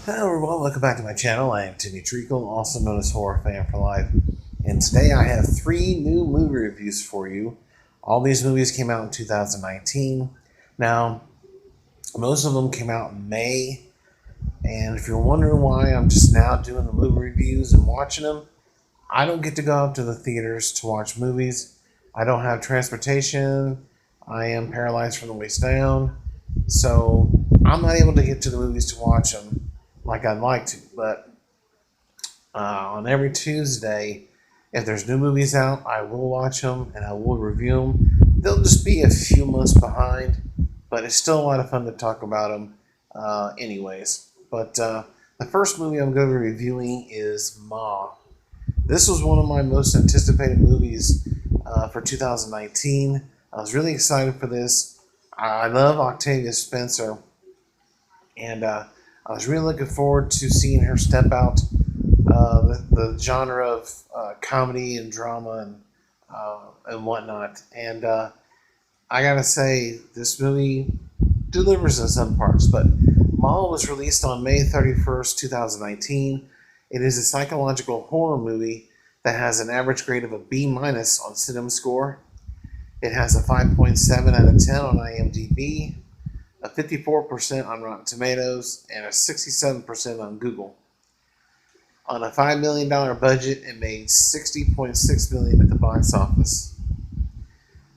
Hello everyone, welcome back to my channel. I am Timmy Treacle, also known as Horror Fan for Life. And today I have 3 new movie reviews for you. All these movies came out in 2019. Now, most of them came out in May. And if you're wondering why I'm just now doing the movie reviews and watching them, I don't get to go up to the theaters to watch movies. I don't have transportation. I am paralyzed from the waist down. So I'm not able to get to the movies to watch them like I'd like to. But on every Tuesday, if there's new movies out, I will watch them and I will review them. They'll just be a few months behind, but it's still a lot of fun to talk about them anyways. But the first movie I'm going to be reviewing is Ma. This was one of my most anticipated movies for 2019. I was really excited for this. I love Octavia Spencer, and I was really looking forward to seeing her step out the genre of comedy and drama and whatnot. And I gotta say, this movie delivers in some parts. But Ma was released on May 31st, 2019. It is a psychological horror movie that has an average grade of a B minus on Cinema Score. It has a 5.7 out of 10 on IMDb, a 54% on Rotten Tomatoes, and a 67% on Google. On a $5 million budget, it made $60.6 million at the box office.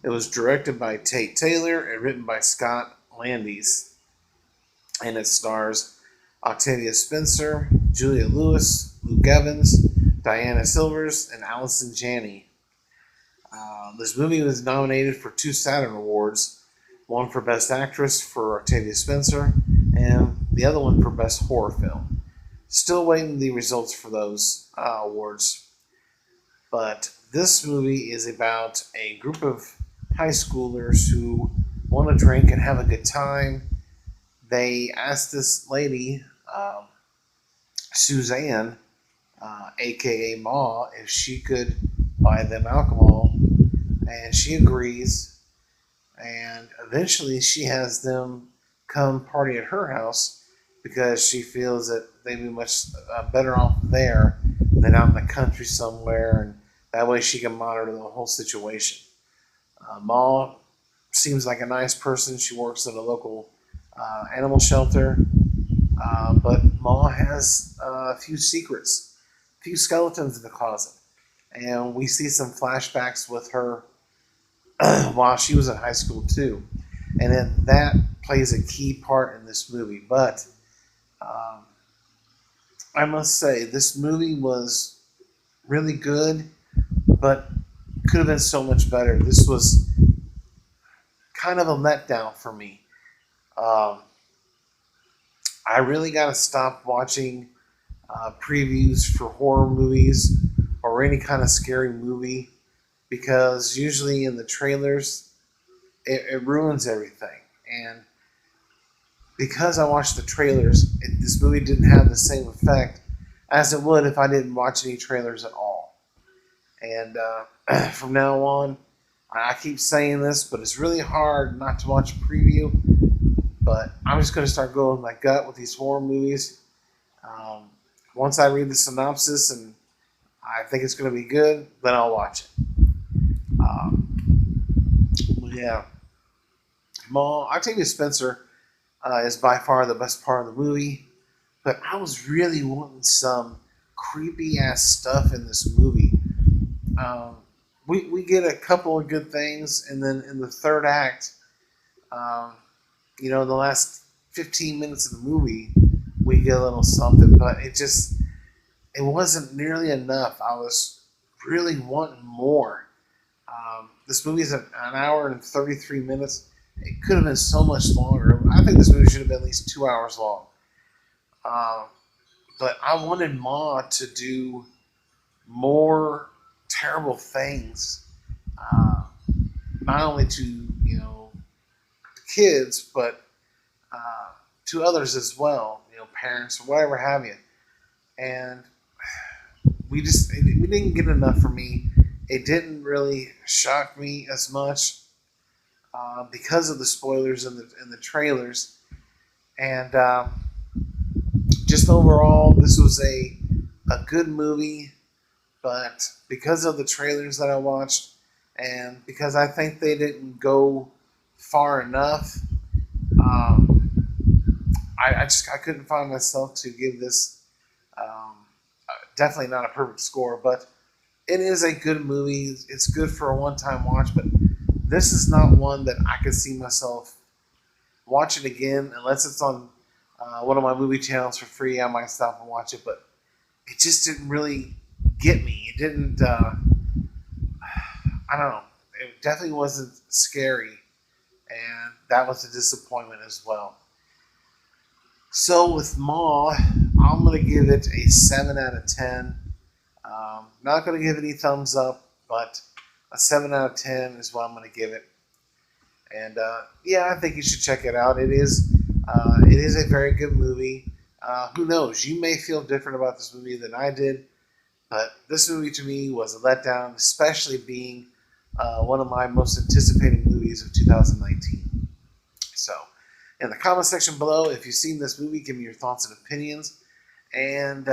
It was directed by Tate Taylor and written by Scott Landis, and it stars Octavia Spencer, Julia Lewis, Luke Evans, Diana Silvers, and Allison Janney. This movie was nominated for 2 Saturn Awards, one for Best Actress for Octavia Spencer, and the other one for Best Horror Film. Still waiting the results for those awards. But this movie is about a group of high schoolers who want to drink and have a good time. They asked this lady, Suzanne, aka Ma, if she could buy them alcohol, and she agrees. And eventually, she has them come party at her house because she feels that they'd be much better off there than out in the country somewhere, and that way she can monitor the whole situation. Ma seems like a nice person. She works at a local animal shelter, but Ma has a few secrets, a few skeletons in the closet, and we see some flashbacks with her while she was in high school too, and then that plays a key part in this movie. But um, I must say, this movie was really good, but could have been so much better. This was kind of a letdown for me. Um, I really got to stop watching previews for horror movies or any kind of scary movie because usually in the trailers it ruins everything. And because I watched the trailers, this movie didn't have the same effect as it would if I didn't watch any trailers at all. And from now on, I keep saying this, but it's really hard not to watch a preview. But I'm just going to start going with my gut with these horror movies. Um, Once I read the synopsis and I think it's going to be good, then I'll watch it. Yeah, Octavia Spencer is by far the best part of the movie, but I was really wanting some creepy ass stuff in this movie. Um, we get a couple of good things, and then in the third act, um, the last 15 minutes of the movie, we get a little something, but it wasn't nearly enough. I was really wanting more. This movie is an hour and 33 minutes. It could have been so much longer. I think this movie should have been at least 2 hours long. Um, but I wanted Ma to do more terrible things, uh, not only to the kids, but to others as well. Parents or whatever have you. And we didn't get enough for me. It didn't really shock me as much because of the spoilers in the trailers, and just overall, this was a good movie, but because of the trailers that I watched, and because I think they didn't go far enough, um, I couldn't find myself to give this definitely not a perfect score, but it is a good movie. It's good for a one-time watch, but this is not one that I could see myself watching again unless it's on one of my movie channels for free. I might stop and watch it, but it just didn't really get me. It didn't. I don't know. It definitely wasn't scary, and that was a disappointment as well. So with Maw, I'm gonna give it a 7 out of 10. Not gonna give any thumbs up, but a 7 out of 10 is what I'm gonna give it. And yeah, I think you should check it out. It is a very good movie. Who knows? You may feel different about this movie than I did, but this movie to me was a letdown, especially being one of my most anticipated movies of 2019. So, in the comment section below, if you've seen this movie, give me your thoughts and opinions. And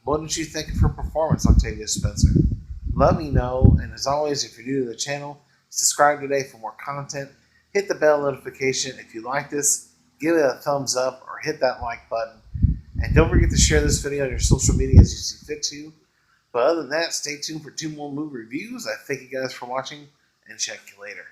what did you think of her performance, Octavia Spencer? Let me know. And as always, if you're new to the channel, subscribe today for more content. Hit the bell notification. If you like this, give it a thumbs up or hit that like button. And don't forget to share this video on your social media as you see fit to. But other than that, stay tuned for 2 more movie reviews. I thank you guys for watching and check you later.